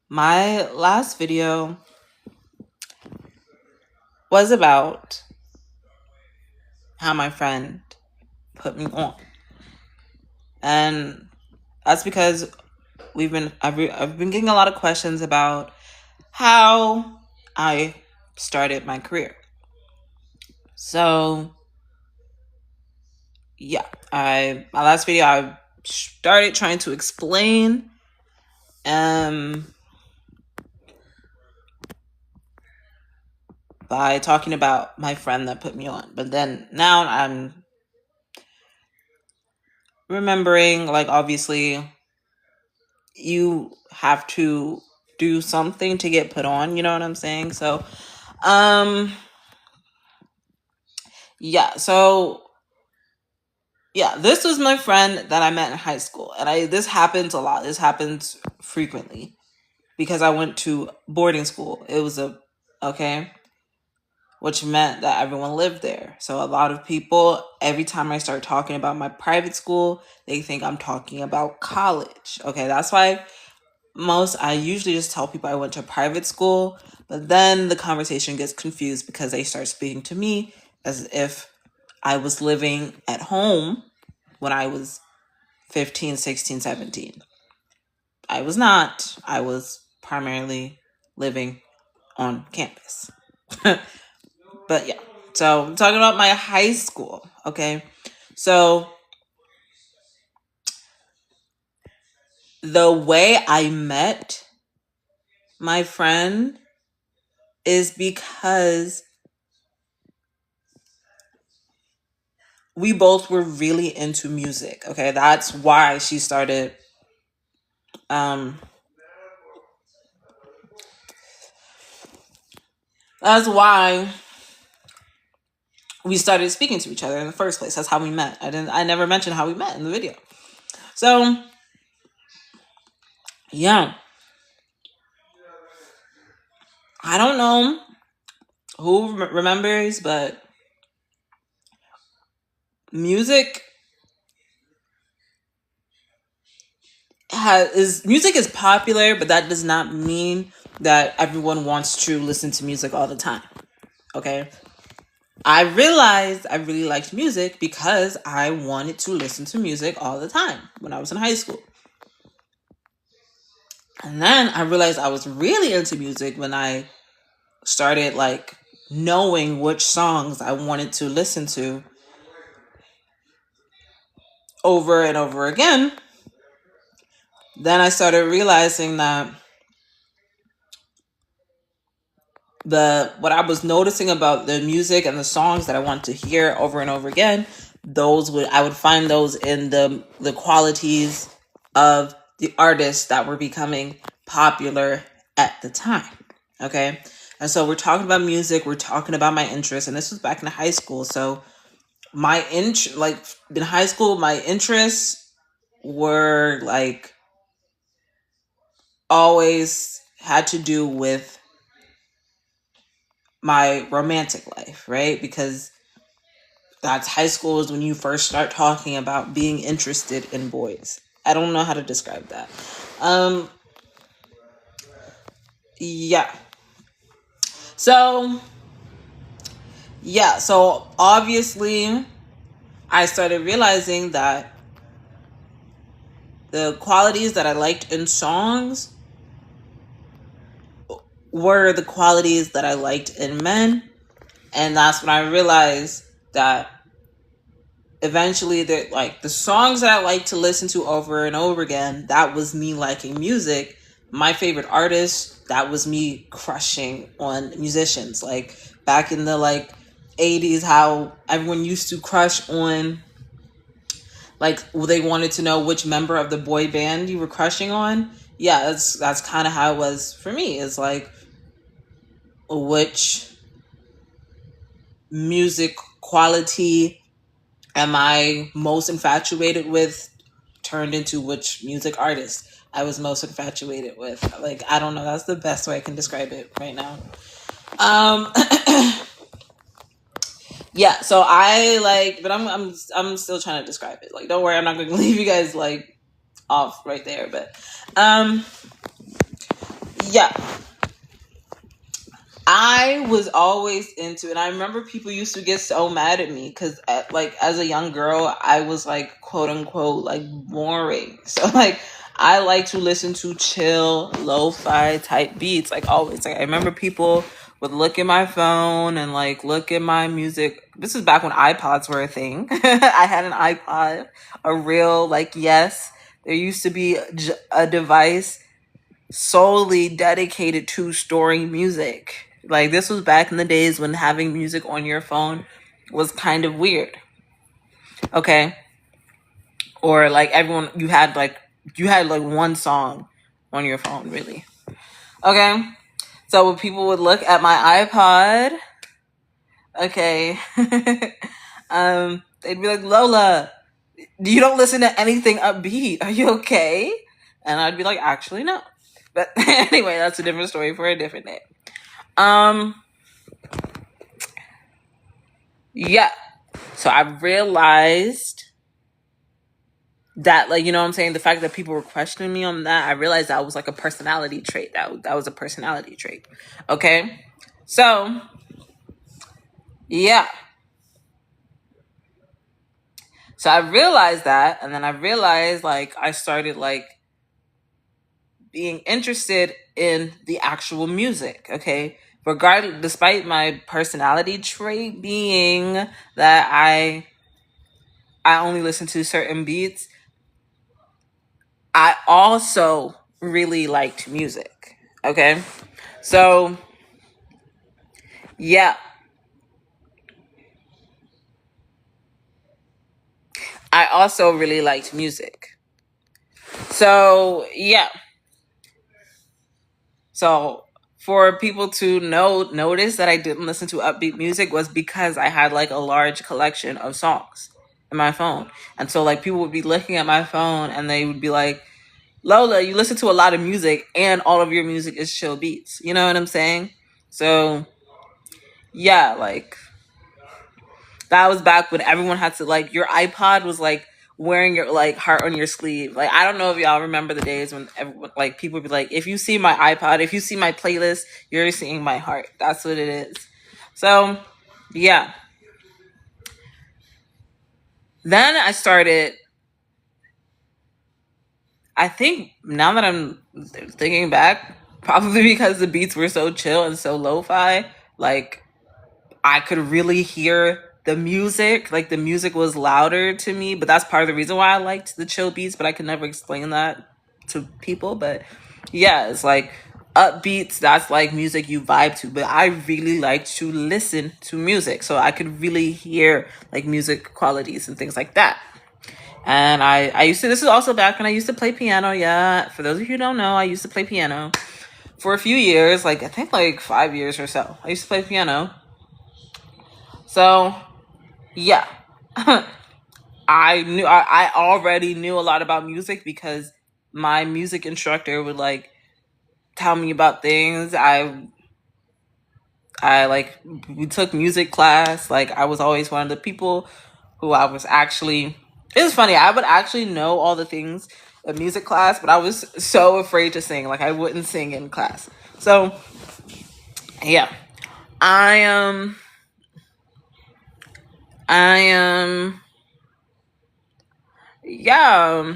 My last video was about how my friend put me on. And that's because I've been getting a lot of questions about how I started my career. So, yeah, I my last video I started trying to explain um by talking about my friend that put me on. But then now I'm remembering, like, obviously you have to do something to get put on, you know what I'm saying? So, um yeah, so yeah, this was my friend that I met in high school. And this happens a lot. This happens frequently because I went to boarding school. It was okay, which meant that everyone lived there. So a lot of people, every time I start talking about my private school, they think I'm talking about college. Okay, that's why I usually just tell people I went to private school, but then the conversation gets confused because they start speaking to me as if I was living at home when I was 15, 16, 17. I was not. I was primarily living on campus. But yeah, so I'm talking about my high school, okay? So the way I met my friend is because we both were really into music, okay? That's why she started that's why we started speaking to each other in the first place. That's how we met. I never mentioned how we met in the video. So, yeah. I don't know who remembers, but music music is popular, but that does not mean that everyone wants to listen to music all the time. Okay? I realized I really liked music because I wanted to listen to music all the time when I was in high school. And then I realized I was really into music when I started like knowing which songs I wanted to listen to over and over again. Then I started realizing that what I was noticing about the music and the songs that I want to hear over and over again, I would find those in the qualities of the artists that were becoming popular at the time. Okay. And so we're talking about music, we're talking about my interests, and this was back in high school. So like in high school, my interests were like always had to do with my romantic life, right? Because that's high school is when you first start talking about being interested in boys. I don't know how to describe that. Yeah. So, yeah, so obviously I started realizing that the qualities that I liked in songs were the qualities that I liked in men. And that's when I realized that eventually that like the songs that I like to listen to over and over again, that was me liking music. My favorite artist, that was me crushing on musicians. Like back in the like 80s, how everyone used to crush on, like they wanted to know which member of the boy band you were crushing on. Yeah, that's kind of how it was for me. It's like which music quality am I most infatuated with turned into which music artist I was most infatuated with. Like, I don't know. That's the best way I can describe it right now. Yeah, so I like, but I'm still trying to describe it. Like, don't worry, I'm not going to leave you guys like off right there. But yeah, I was always into it. I remember people used to get so mad at me because, like, as a young girl, I was like, quote unquote, like boring. So, like, I like to listen to chill, lo-fi type beats, like always. Like, I remember people would look at my phone and like look at my music. This is back when iPods were a thing. I had an iPod, a real like yes. There used to be a device solely dedicated to storing music. Like this was back in the days when having music on your phone was kind of weird. Okay? Or like everyone you had like one song on your phone, really. Okay? So when people would look at my iPod, okay, they'd be like, Lola, you don't listen to anything upbeat. Are you okay? And I'd be like, actually no. But anyway, that's a different story for a different day. Um, yeah. So I realized that, like, you know what I'm saying? The fact that people were questioning me on that, I realized that was like a personality trait. That was a personality trait. Okay. So, yeah. So I realized that, and then I realized like I started like being interested in the actual music. Okay. Regardless, despite my personality trait being that I only listen to certain beats, I also really liked music. Okay. So, yeah, I also really liked music. So, yeah. So, for people to notice that I didn't listen to upbeat music was because I had like a large collection of songs in my phone. And so like people would be looking at my phone and they would be like, Lola, you listen to a lot of music and all of your music is chill beats. You know what I'm saying? So, yeah, like that was back when everyone had to like your iPod was like wearing your like heart on your sleeve. Like I don't know if y'all remember the days when everyone like people would be like, if you see my iPod, if you see my playlist, you're seeing my heart. That's what it is. So yeah. Then I started I think now that I'm thinking back, probably because the beats were so chill and so lo-fi, like I could really hear the music. Like the music was louder to me, but that's part of the reason why I liked the chill beats, but I could never explain that to people. But yeah, it's like upbeats, that's like music you vibe to. But I really like to listen to music. So I could really hear like music qualities and things like that. And I used to, this is also back when I used to play piano. Yeah, for those of you who don't know, I used to play piano for a few years, like I think like 5 years or so. I used to play piano. So yeah. I already knew a lot about music because my music instructor would like tell me about things. I like we took music class. Like I was always one of the people who I was actually it was funny, I would actually know all the things in music class, but I was so afraid to sing. Like I wouldn't sing in class. So yeah. I am I am yeah.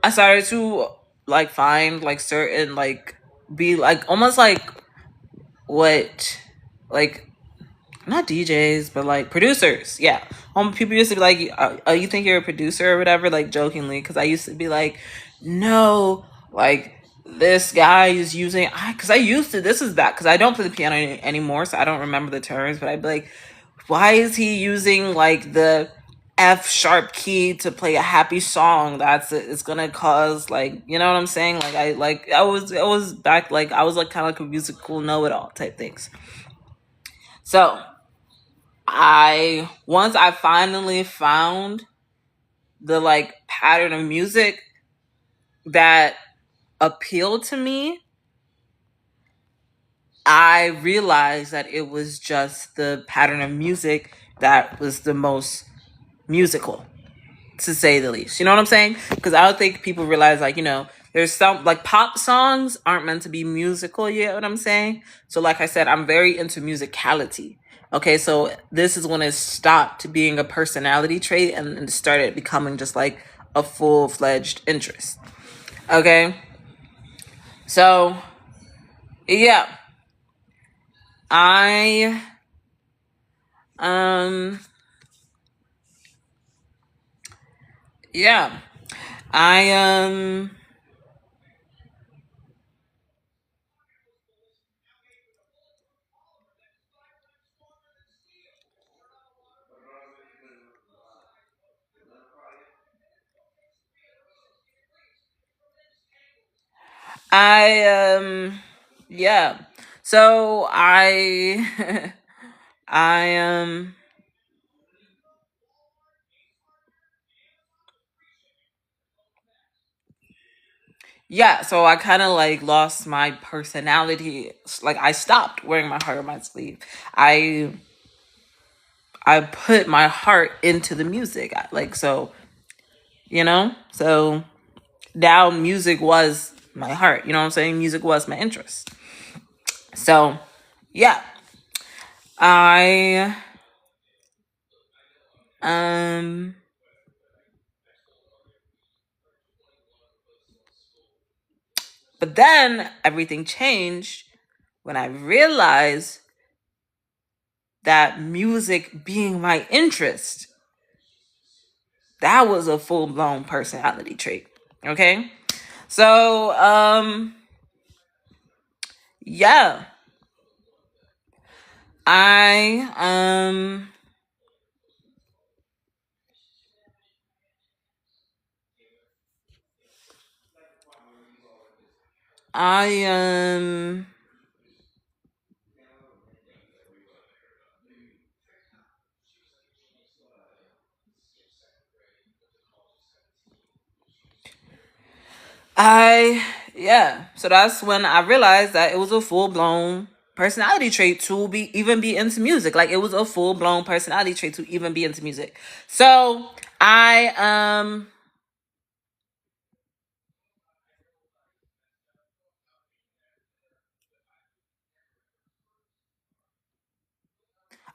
I started to like find like certain like be like almost like what like not DJs but like producers. Yeah, people used to be like, you think you're a producer or whatever, like jokingly, because I used to be like, no, like this guy is using because I used to this is back because I don't play the piano anymore, so I don't remember the terms, but I'd be like, why is he using like the F sharp key to play a happy song that's it's gonna cause like, you know what I'm saying, like I was back like I was like kind of like a musical know-it-all type things. So I once I finally found the like pattern of music that appealed to me, I realized that it was just the pattern of music that was the most musical, to say the least. You know what I'm saying? Because I don't think people realize, like, you know, there's some like pop songs aren't meant to be musical, you know what I'm saying? So like I said, I'm very into musicality. Okay, so this is when it stopped being a personality trait and started becoming just like a full-fledged interest. Okay, so yeah, I um yeah, I I yeah. So I I yeah, so I kind of like lost my personality. Like I stopped wearing my heart on my sleeve. I I put my heart into the music. Like so, you know? So now music was my heart. You know what I'm saying? Music was my interest. So, yeah. I um but then everything changed when I realized that music being my interest, that was a full-blown personality trait. Okay? So, yeah. I I I yeah. So that's when I realized that it was a full blown personality trait to be even be into music. Like it was a full blown personality trait to even be into music. So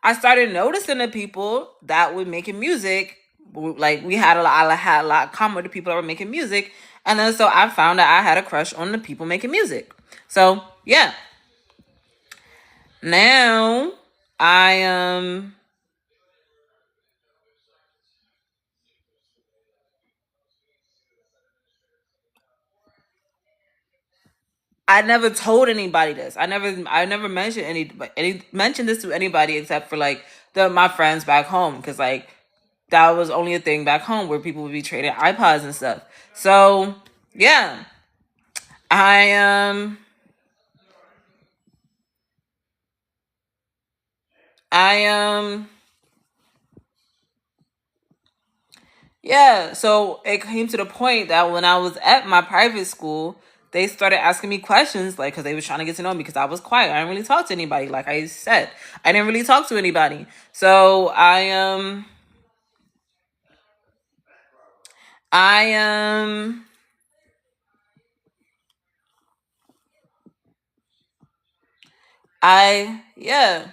I started noticing the people that were making music. Like we had a lot, I had a lot of common with the people that were making music, and then so I found that I had a crush on the people making music. So yeah, now I I never told anybody this. I never mentioned any mentioned this to anybody except for like my friends back home because like that was only a thing back home where people would be trading iPods and stuff. So yeah, I I yeah. So it came to the point that when I was at my private school, they started asking me questions like because they was trying to get to know me because I was quiet. I didn't really talk to anybody. Like I said, I didn't really talk to anybody. So I yeah.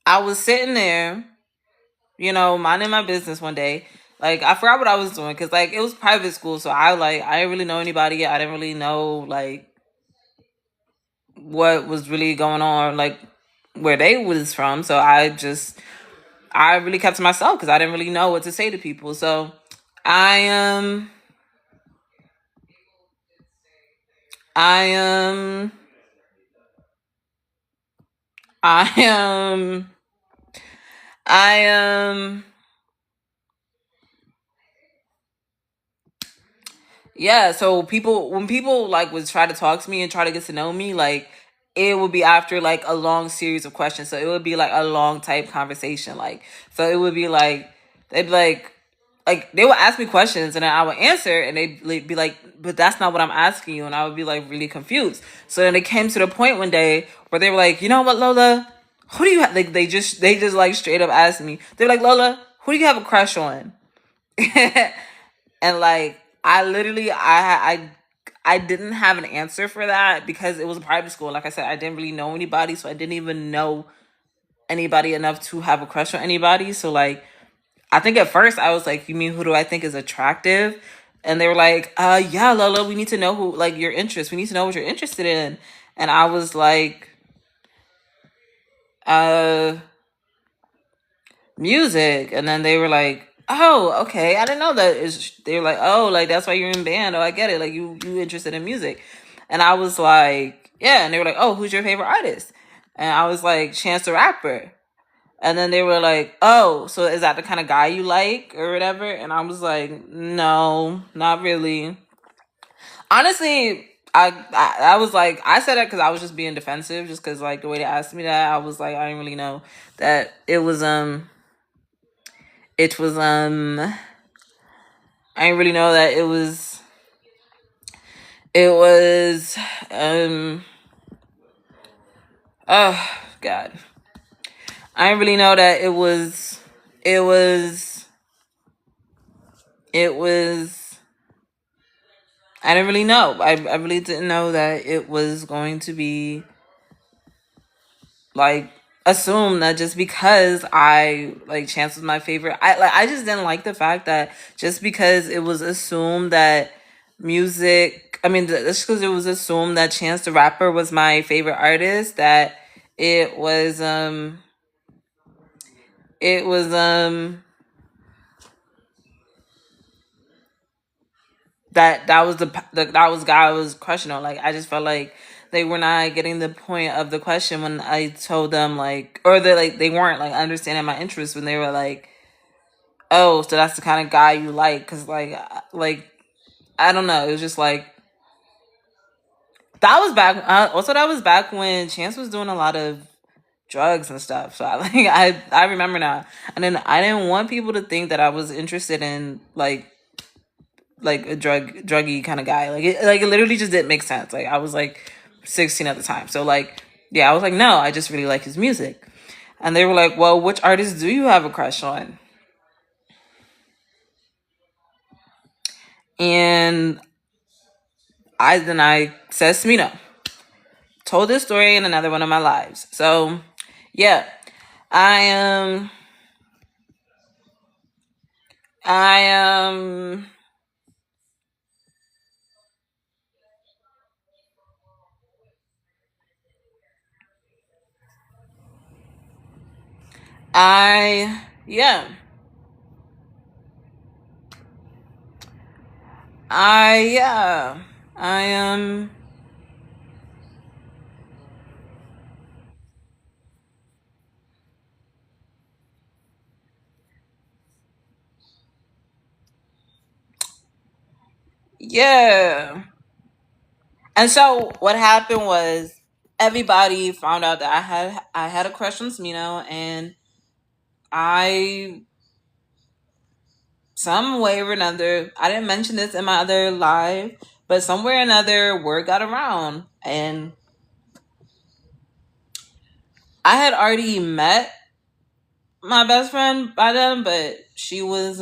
I was sitting there, minding my business one day. Like I forgot what I was doing because like it was private school, so I didn't really know anybody. I didn't really know like what was really going on, like where they was from. So I really kept to myself because I didn't really know what to say to people. So I I I I yeah, so people when people like would try to talk to me and try to get to know me, like it would be after like a long series of questions. So it would be like a long type conversation. Like so it would be like they'd be like they would ask me questions and then I would answer and they'd be like, but that's not what I'm asking you, and I would be like really confused. So then it came to the point one day where they were like, you know what, Lola, who do you have? Like they just like straight up asked me. They're like, Lola, who do you have a crush on? And like I literally I didn't have an answer for that because it was a private school. Like I said, I didn't really know anybody, so I didn't even know anybody enough to have a crush on anybody. So like I think at first I was like, "You mean who do I think is attractive?" And they were like, yeah, Lola, we need to know who like your interests. We need to know what you're interested in." And I was like, "Uh, music." And then they were like, "Oh, okay. I didn't know that." They were like, "Oh, like that's why you're in band. Oh, I get it. Like you interested in music." And I was like, "Yeah." And they were like, "Oh, who's your favorite artist?" And I was like, "Chance the Rapper." And then they were like, "Oh, so is that the kind of guy you like or whatever?" And I was like, "No, not really." Honestly, I was like, I said that because I was just being defensive, just because like the way they asked me that, I was like, I didn't really know that it was I didn't really know that it was um oh God, I didn't really know that it was it was I didn't really know. I really didn't know that it was going to be like assume that just because I like Chance was my favorite. I just didn't like the fact that just because it was assumed that music I mean just because it was assumed that Chance the Rapper was my favorite artist, that it was it was that was that was guy I was crushing on. Like I just felt like they were not getting the point of the question when I told them, like, or they weren't like understanding my interest when they were like, "Oh, so that's the kind of guy you like?" Because like I don't know, it was just like that was back. Also, that was back when Chance was doing a lot of drugs and stuff. So I like I remember now, and then I didn't want people to think that I was interested in like a druggy kind of guy. Like it literally just didn't make sense. Like I was like 16 at the time. So like yeah, I was like, no, I just really like his music. And they were like, "Well, which artist do you have a crush on?" And I said Smino. Told this story in another one of my lives. So yeah, I am I am I yeah. I yeah. I yeah. And so what happened was everybody found out that I had a crush on Smino, and I some way or another, I didn't mention this in my other live, but somewhere or another word got around, and I had already met my best friend by then, but she was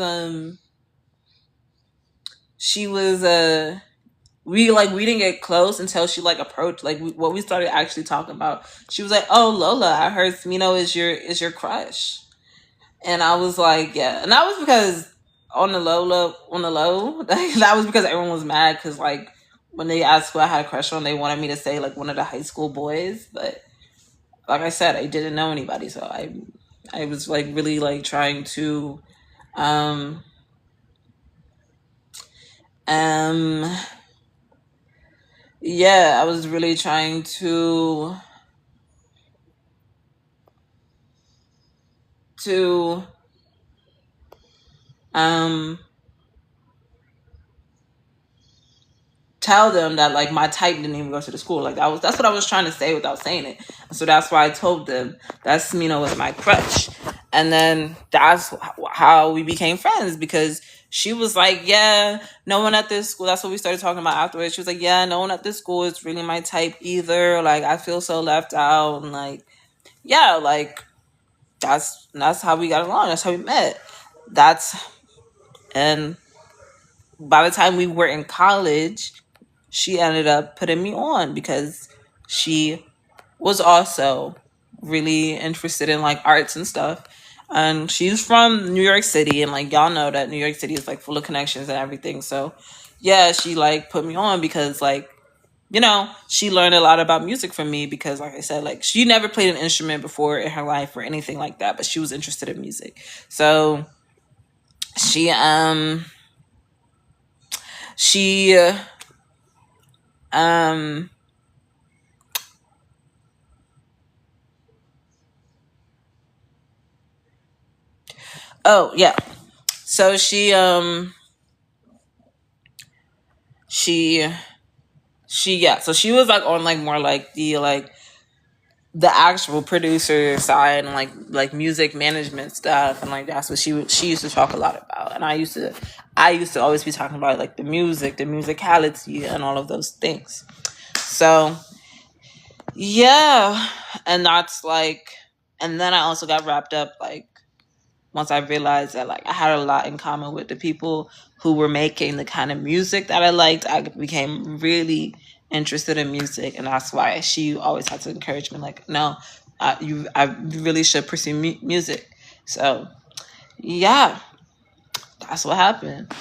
we didn't get close until she like approached, like what we started actually talking about. She was like, "Oh, Lola, I heard Smino is your crush." And I was like, "Yeah." And that was because on the low, that was because everyone was mad because like when they asked who I had a crush on, they wanted me to say like one of the high school boys, but like I said, I didn't know anybody, so I was like really like trying to um um yeah, I was really trying to um tell them that like my type didn't even go to the school. Like that's what I was trying to say without saying it. So that's why I told them that Smino was my crush. And then that's how we became friends, because she was like, "Yeah, no one at this school." That's what we started talking about afterwards. She was like, "Yeah, no one at this school is really my type either. Like I feel so left out." And like yeah, like that's how we got along. That's how we met. That's And by the time we were in college, she ended up putting me on because she was also really interested in like arts and stuff. And she's from New York City, and like y'all know that New York City is like full of connections and everything. So yeah, she like put me on because like, you know, she learned a lot about music from me because like I said, like she never played an instrument before in her life or anything like that, but she was interested in music. So she she um oh yeah. So she she yeah, so she was like on like more like the actual producer side and like music management stuff, and like that's what she used to talk a lot about, and I used to always be talking about like the music, the musicality, and all of those things. So yeah, and that's like, and then I also got wrapped up like once I realized that like I had a lot in common with the people who were making the kind of music that I liked. I became really interested in music, and that's why she always had to encourage me, like, no, I really should pursue music. So yeah, that's what happened.